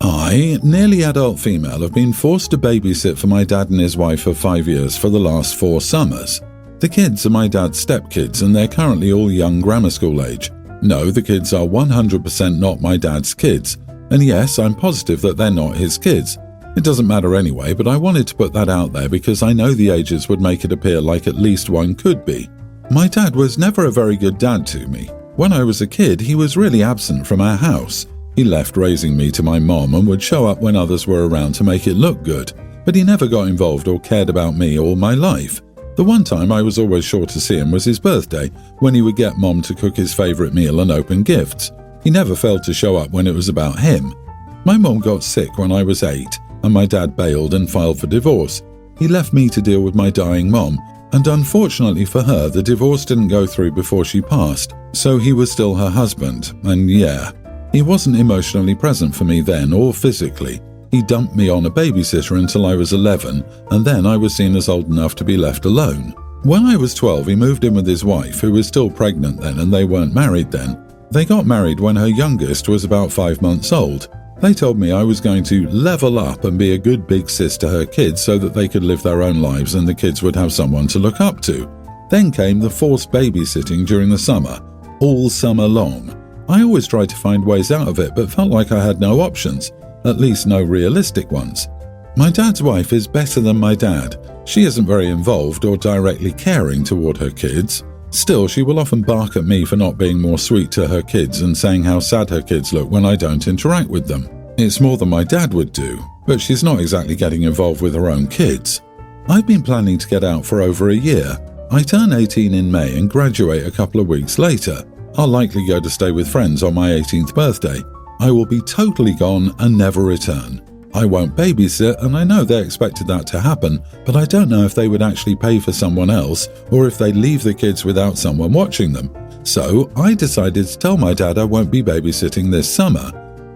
I, nearly adult female, have been forced to babysit for my dad and his wife of 5 years for the last 4 summers. The kids are my dad's stepkids and they're currently all young grammar school age. No, the kids are 100% not my dad's kids. And yes, I'm positive that they're not his kids. It doesn't matter anyway, but I wanted to put that out there because I know the ages would make it appear like at least one could be. My dad was never a very good dad to me. When I was a kid, he was really absent from our house. He left raising me to my mom and would show up when others were around to make it look good, but he never got involved or cared about me all my life. The one time I was always sure to see him was his birthday, when he would get Mom to cook his favourite meal and open gifts. He never failed to show up when it was about him. My mom got sick when I was 8, and my dad bailed and filed for divorce. He left me to deal with my dying mom, and unfortunately for her, the divorce didn't go through before she passed, so he was still her husband, and yeah, he wasn't emotionally present for me then or physically. He dumped me on a babysitter until I was 11, and then I was seen as old enough to be left alone. When I was 12, he moved in with his wife, who was still pregnant then, and they weren't married then. They got married when her youngest was about 5 months old. They told me I was going to level up and be a good big sis to her kids so that they could live their own lives and the kids would have someone to look up to. Then came the forced babysitting during the summer, all summer long. I always tried to find ways out of it, but felt like I had no options, at least no realistic ones. My dad's wife is better than my dad. She isn't very involved or directly caring toward her kids. Still, she will often bark at me for not being more sweet to her kids and saying how sad her kids look when I don't interact with them. It's more than my dad would do, but she's not exactly getting involved with her own kids. I've been planning to get out for over a year. I turn 18 in May and graduate a couple of weeks later. I'll likely go to stay with friends on my 18th birthday. I will be totally gone and never return. I won't babysit, and I know they expected that to happen, but I don't know if they would actually pay for someone else or if they'd leave the kids without someone watching them. So I decided to tell my dad I won't be babysitting this summer.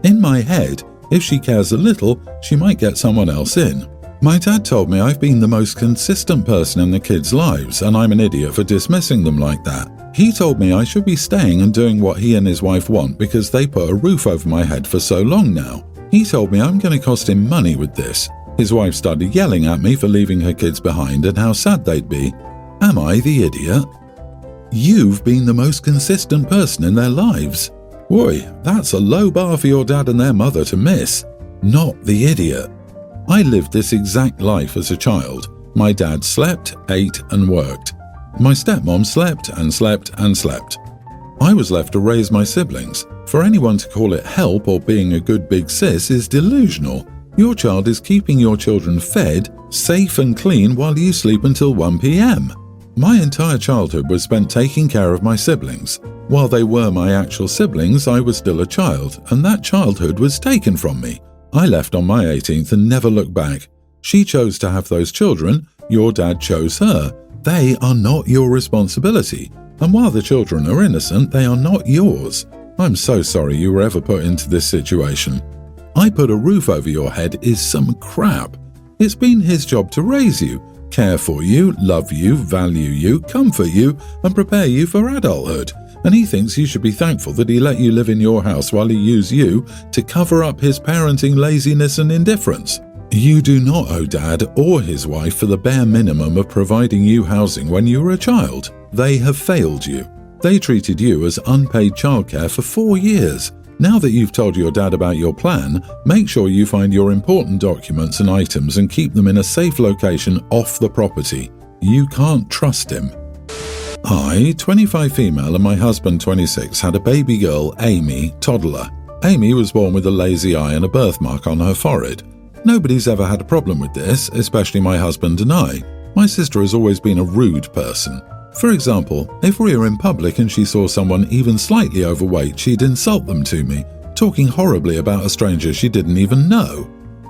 In my head, if she cares a little, she might get someone else in. My dad told me I've been the most consistent person in the kids' lives, and I'm an idiot for dismissing them like that. He told me I should be staying and doing what he and his wife want because they put a roof over my head for so long now. He told me I'm going to cost him money with this. His wife started yelling at me for leaving her kids behind and how sad they'd be. Am I the idiot? You've been the most consistent person in their lives. Boy, that's a low bar for your dad and their mother to miss. Not the idiot. I lived this exact life as a child. My dad slept, ate, and worked. My stepmom slept and slept and slept. I was left to raise my siblings. For anyone to call it help or being a good big sis is delusional. Your child is keeping your children fed, safe and clean while you sleep until 1 p.m. My entire childhood was spent taking care of my siblings. While they were my actual siblings, I was still a child, and that childhood was taken from me. I left on my 18th and never looked back. She chose to have those children. Your dad chose her. They are not your responsibility. And while the children are innocent, they are not yours. I'm so sorry you were ever put into this situation. I put a roof over your head is some crap. It's been his job to raise you, care for you, love you, value you, comfort you, and prepare you for adulthood. And he thinks you should be thankful that he let you live in your house while he used you to cover up his parenting laziness and indifference. You do not owe Dad or his wife for the bare minimum of providing you housing when you were a child. They have failed you. They treated you as unpaid childcare for 4 years. Now that you've told your dad about your plan, make sure you find your important documents and items and keep them in a safe location off the property. You can't trust him. I, 25 female, and my husband, 26, had a baby girl, Amy, toddler. Amy was born with a lazy eye and a birthmark on her forehead. Nobody's ever had a problem with this, especially my husband and I. My sister has always been a rude person. For example, if we were in public and she saw someone even slightly overweight, she'd insult them to me, talking horribly about a stranger she didn't even know.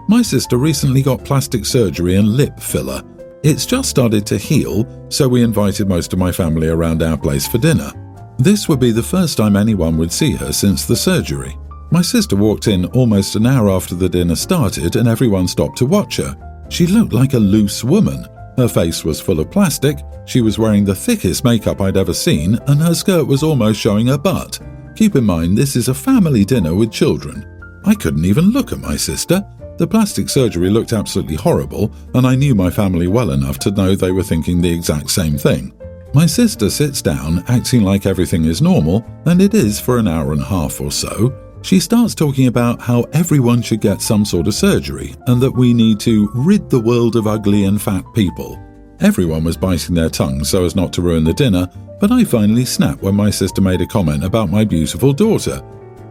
My sister recently got plastic surgery and lip filler. It's just started to heal, so we invited most of my family around our place for dinner. This would be the first time anyone would see her since the surgery. My sister walked in almost an hour after the dinner started and everyone stopped to watch her. She looked like a loose woman. Her face was full of plastic, she was wearing the thickest makeup I'd ever seen, and her skirt was almost showing her butt. Keep in mind, this is a family dinner with children. I couldn't even look at my sister. The plastic surgery looked absolutely horrible, and I knew my family well enough to know they were thinking the exact same thing. My sister sits down, acting like everything is normal, and it is for an hour and a half or so. She starts talking about how everyone should get some sort of surgery, and that we need to rid the world of ugly and fat people. Everyone was biting their tongue so as not to ruin the dinner, but I finally snapped when my sister made a comment about my beautiful daughter.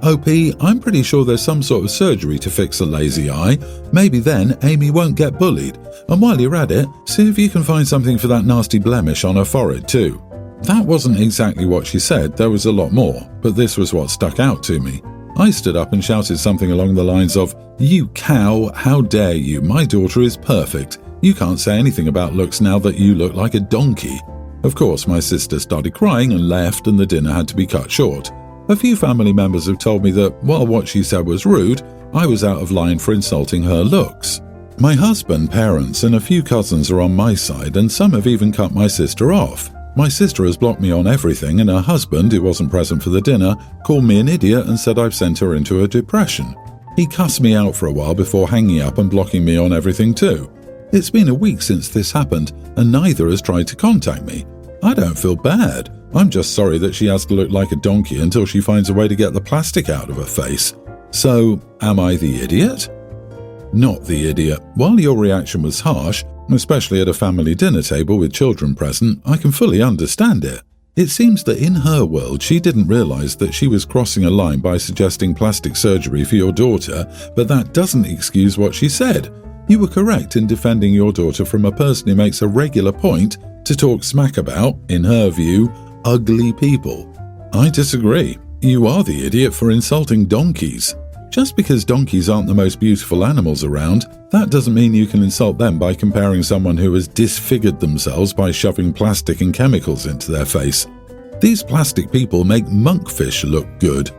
OP, I'm pretty sure there's some sort of surgery to fix a lazy eye. Maybe then Amy won't get bullied. And while you're at it, see if you can find something for that nasty blemish on her forehead too. That wasn't exactly what she said, there was a lot more, but this was what stuck out to me. I stood up and shouted something along the lines of, "You cow, how dare you, my daughter is perfect. You can't say anything about looks now that you look like a donkey." Of course, my sister started crying and left, and the dinner had to be cut short. A few family members have told me that, while what she said was rude, I was out of line for insulting her looks. My husband, parents, and a few cousins are on my side, and some have even cut my sister off. My sister has blocked me on everything, and her husband, who wasn't present for the dinner, called me an idiot and said I've sent her into a depression. He cussed me out for a while before hanging up and blocking me on everything too. It's been a week since this happened, and neither has tried to contact me. I don't feel bad. I'm just sorry that she has to look like a donkey until she finds a way to get the plastic out of her face. So, am I the idiot? Not the idiot. While your reaction was harsh, especially at a family dinner table with children present, I can fully understand it. It seems that in her world she didn't realise that she was crossing a line by suggesting plastic surgery for your daughter, but that doesn't excuse what she said. You were correct in defending your daughter from a person who makes a regular point to talk smack about, in her view, ugly people. I disagree. You are the idiot for insulting donkeys. Just because donkeys aren't the most beautiful animals around, that doesn't mean you can insult them by comparing someone who has disfigured themselves by shoving plastic and chemicals into their face. These plastic people make monkfish look good.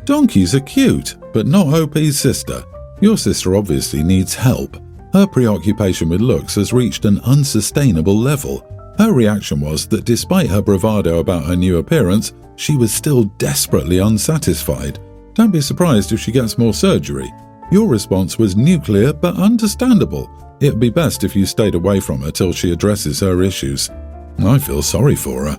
Donkeys are cute, but not OP's sister. Your sister obviously needs help. Her preoccupation with looks has reached an unsustainable level. Her reaction was that despite her bravado about her new appearance, she was still desperately unsatisfied. Don't be surprised if she gets more surgery. Your response was nuclear but understandable. It'd be best if you stayed away from her till she addresses her issues. I feel sorry for her.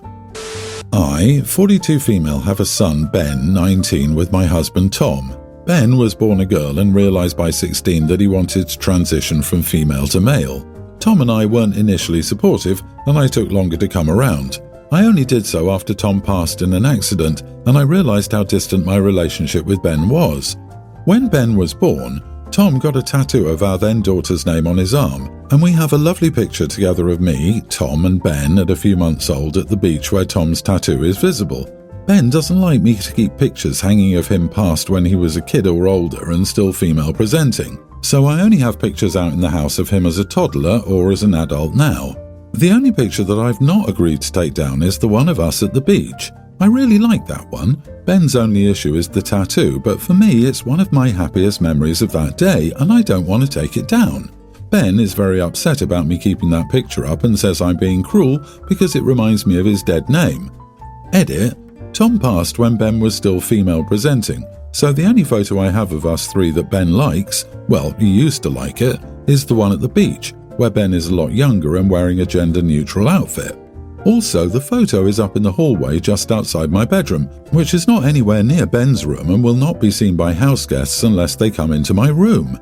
I, 42 female, have a son, Ben, 19, with my husband, Tom. Ben was born a girl and realised by 16 that he wanted to transition from female to male. Tom and I weren't initially supportive, and I took longer to come around. I only did so after Tom passed in an accident, and I realised how distant my relationship with Ben was. When Ben was born, Tom got a tattoo of our then daughter's name on his arm, and we have a lovely picture together of me, Tom, and Ben at a few months old at the beach where Tom's tattoo is visible. Ben doesn't like me to keep pictures hanging of him past when he was a kid or older and still female presenting, so I only have pictures out in the house of him as a toddler or as an adult now. The only picture that I've not agreed to take down is the one of us at the beach. I really like that one. Ben's only issue is the tattoo, but for me it's one of my happiest memories of that day and I don't want to take it down. Ben is very upset about me keeping that picture up and says I'm being cruel because it reminds me of his dead name. Edit: Tom passed when Ben was still female presenting, so the only photo I have of us three that Ben likes, well, he used to like it, is the one at the beach, where Ben is a lot younger and wearing a gender-neutral outfit. Also, the photo is up in the hallway just outside my bedroom, which is not anywhere near Ben's room and will not be seen by house guests unless they come into my room.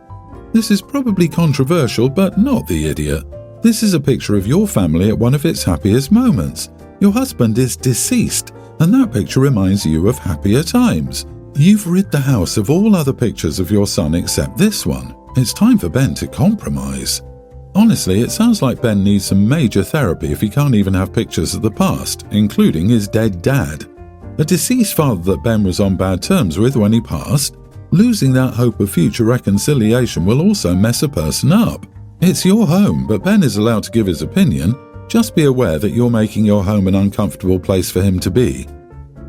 This is probably controversial, but not the idiot. This is a picture of your family at one of its happiest moments. Your husband is deceased, and that picture reminds you of happier times. You've rid the house of all other pictures of your son except this one. It's time for Ben to compromise. Honestly, it sounds like Ben needs some major therapy if he can't even have pictures of the past, including his dead dad. A deceased father that Ben was on bad terms with when he passed. Losing that hope of future reconciliation will also mess a person up. It's your home, but Ben is allowed to give his opinion. Just be aware that you're making your home an uncomfortable place for him to be.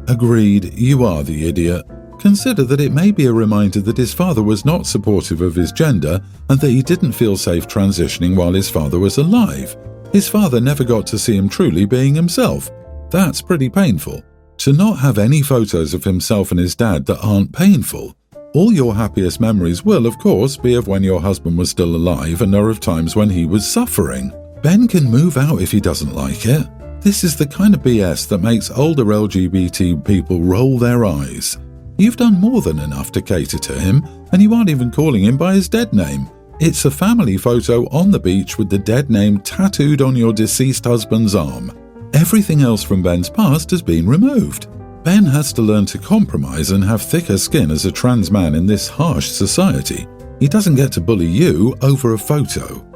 Agreed, you are the idiot. Consider that it may be a reminder that his father was not supportive of his gender and that he didn't feel safe transitioning while his father was alive. His father never got to see him truly being himself. That's pretty painful. To not have any photos of himself and his dad that aren't painful. All your happiest memories will, of course, be of when your husband was still alive and are of times when he was suffering. Ben can move out if he doesn't like it. This is the kind of BS that makes older LGBT people roll their eyes. You've done more than enough to cater to him, and you aren't even calling him by his dead name. It's a family photo on the beach with the dead name tattooed on your deceased husband's arm. Everything else from Ben's past has been removed. Ben has to learn to compromise and have thicker skin as a trans man in this harsh society. He doesn't get to bully you over a photo.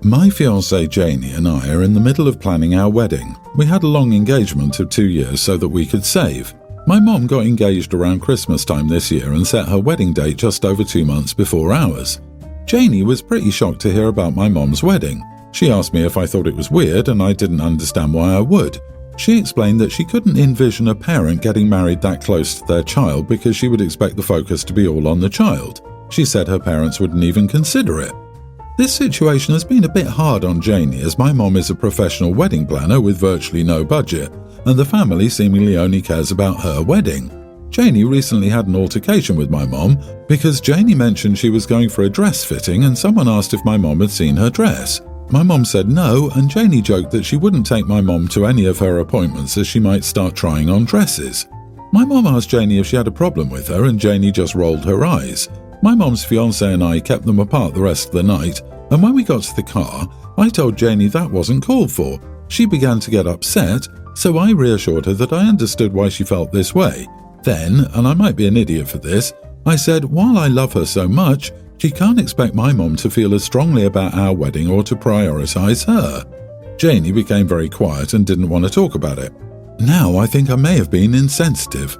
My fiancée Janie and I are in the middle of planning our wedding. We had a long engagement of 2 years so that we could save. My mom got engaged around Christmas time this year and set her wedding date just over 2 months before ours. Janie was pretty shocked to hear about my mom's wedding. She asked me if I thought it was weird, and I didn't understand why I would. She explained that she couldn't envision a parent getting married that close to their child because she would expect the focus to be all on the child. She said her parents wouldn't even consider it. This situation has been a bit hard on Janie, as my mom is a professional wedding planner with virtually no budget, and the family seemingly only cares about her wedding. Janie recently had an altercation with my mom because Janie mentioned she was going for a dress fitting and someone asked if my mom had seen her dress. My mom said no, and Janie joked that she wouldn't take my mom to any of her appointments as she might start trying on dresses. My mom asked Janie if she had a problem with her, and Janie just rolled her eyes. My mom's fiancé and I kept them apart the rest of the night, and when we got to the car, I told Janie that wasn't called for. She began to get upset, so I reassured her that I understood why she felt this way. Then, and I might be an idiot for this, I said while I love her so much, she can't expect my mom to feel as strongly about our wedding or to prioritise her. Janie became very quiet and didn't want to talk about it. Now I think I may have been insensitive.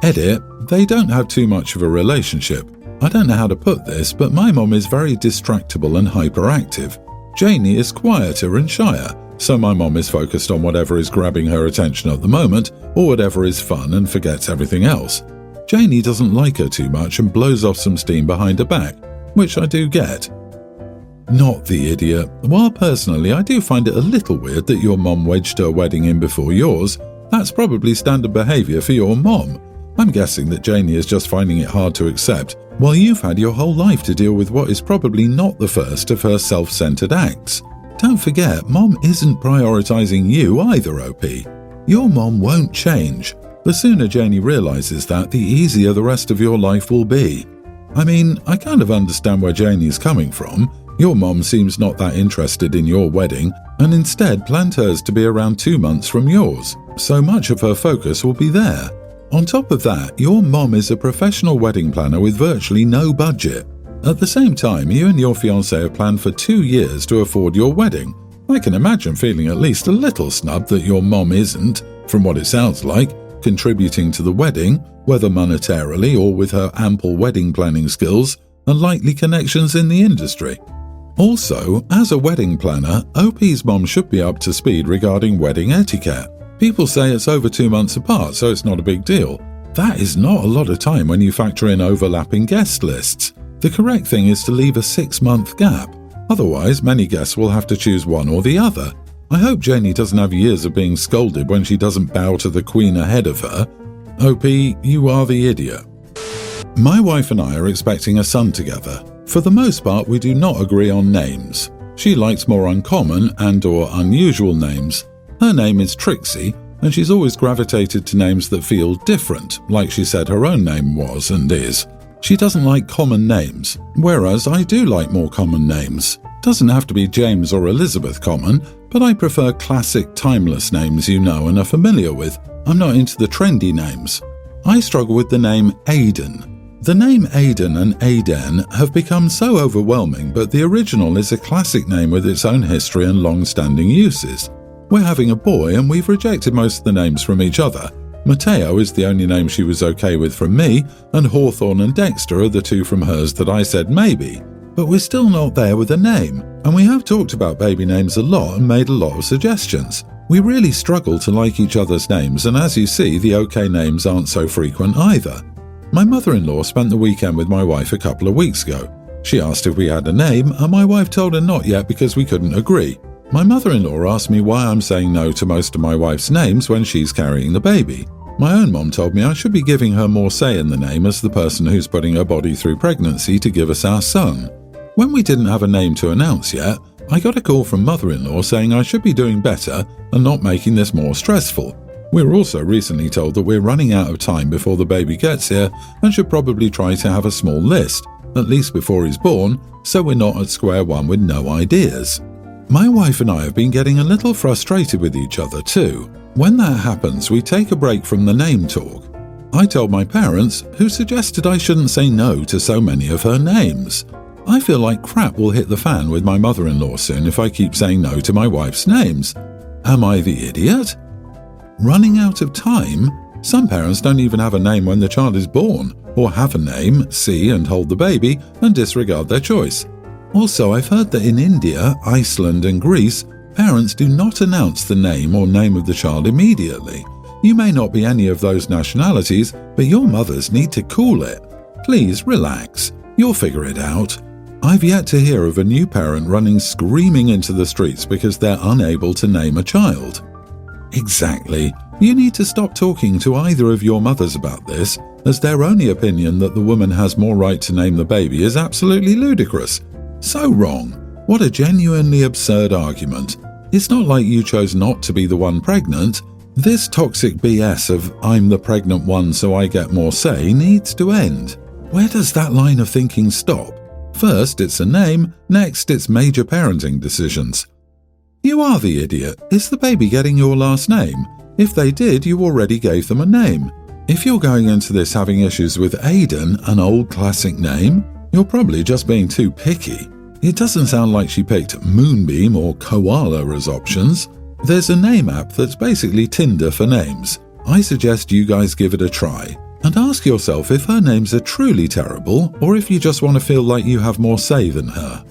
Edit, they don't have too much of a relationship. I don't know how to put this, but my mom is very distractible and hyperactive. Janie is quieter and shyer, so my mom is focused on whatever is grabbing her attention at the moment or whatever is fun and forgets everything else. Janie doesn't like her too much and blows off some steam behind her back, which I do get. Not the idiot. While personally I do find it a little weird that your mom wedged her wedding in before yours, that's probably standard behaviour for your mom. I'm guessing that Janie is just finding it hard to accept, while you've had your whole life to deal with what is probably not the first of her self-centered acts. Don't forget, mom isn't prioritising you either, OP. Your mom won't change. The sooner Janie realises that, the easier the rest of your life will be. I mean, I kind of understand where Janie's coming from. Your mom seems not that interested in your wedding, and instead planned hers to be around 2 months from yours, so much of her focus will be there. On top of that, your mom is a professional wedding planner with virtually no budget. At the same time, you and your fiancé have planned for 2 years to afford your wedding. I can imagine feeling at least a little snubbed that your mom isn't, from what it sounds like, contributing to the wedding, whether monetarily or with her ample wedding planning skills and likely connections in the industry. Also, as a wedding planner, OP's mom should be up to speed regarding wedding etiquette. People say it's over 2 months apart, so it's not a big deal. That is not a lot of time when you factor in overlapping guest lists. The correct thing is to leave a 6-month gap. Otherwise, many guests will have to choose one or the other. I hope Janie doesn't have years of being scolded when she doesn't bow to the queen ahead of her. OP, you are the idiot. My wife and I are expecting a son together. For the most part, we do not agree on names. She likes more uncommon and/or unusual names. Her name is Trixie, and she's always gravitated to names that feel different, like she said her own name was and is. She doesn't like common names, whereas I do like more common names. Doesn't have to be James or Elizabeth common, but I prefer classic, timeless names you know and are familiar with. I'm not into the trendy names. I struggle with the name Aiden. The name Aidan and Aiden have become so overwhelming, but the original is a classic name with its own history and long-standing uses. We're having a boy and we've rejected most of the names from each other. Mateo is the only name she was okay with from me, and Hawthorne and Dexter are the two from hers that I said maybe. But we're still not there with a name, and we have talked about baby names a lot and made a lot of suggestions. We really struggle to like each other's names, and as you see, the okay names aren't so frequent either. My mother-in-law spent the weekend with my wife a couple of weeks ago. She asked if we had a name, and my wife told her not yet because we couldn't agree. My mother-in-law asked me why I'm saying no to most of my wife's names when she's carrying the baby. My own mom told me I should be giving her more say in the name as the person who's putting her body through pregnancy to give us our son. When we didn't have a name to announce yet, I got a call from mother-in-law saying I should be doing better and not making this more stressful. We were also recently told that we're running out of time before the baby gets here and should probably try to have a small list, at least before he's born, so we're not at square one with no ideas. My wife and I have been getting a little frustrated with each other too. When that happens, we take a break from the name talk. I told my parents, who suggested I shouldn't say no to so many of her names. I feel like crap will hit the fan with my mother-in-law soon if I keep saying no to my wife's names. Am I the idiot? Running out of time? Some parents don't even have a name when the child is born, or have a name, see and hold the baby, and disregard their choice. Also, I've heard that in India, Iceland and Greece, parents do not announce the name or name of the child immediately. You may not be any of those nationalities, but your mothers need to cool it. Please relax. You'll figure it out. I've yet to hear of a new parent running screaming into the streets because they're unable to name a child. Exactly. You need to stop talking to either of your mothers about this, as their only opinion that the woman has more right to name the baby is absolutely ludicrous. So wrong. What a genuinely absurd argument. It's not like you chose not to be the one pregnant. This toxic BS of I'm the pregnant one so I get more say needs to end. Where does that line of thinking stop? First it's a name, next it's major parenting decisions. You are the idiot. Is the baby getting your last name? If they did, you already gave them a name. If you're going into this having issues with Aiden, an old classic name, you're probably just being too picky. It doesn't sound like she picked Moonbeam or Koala as options. There's a name app that's basically Tinder for names. I suggest you guys give it a try. And ask yourself if her names are truly terrible or if you just want to feel like you have more say than her.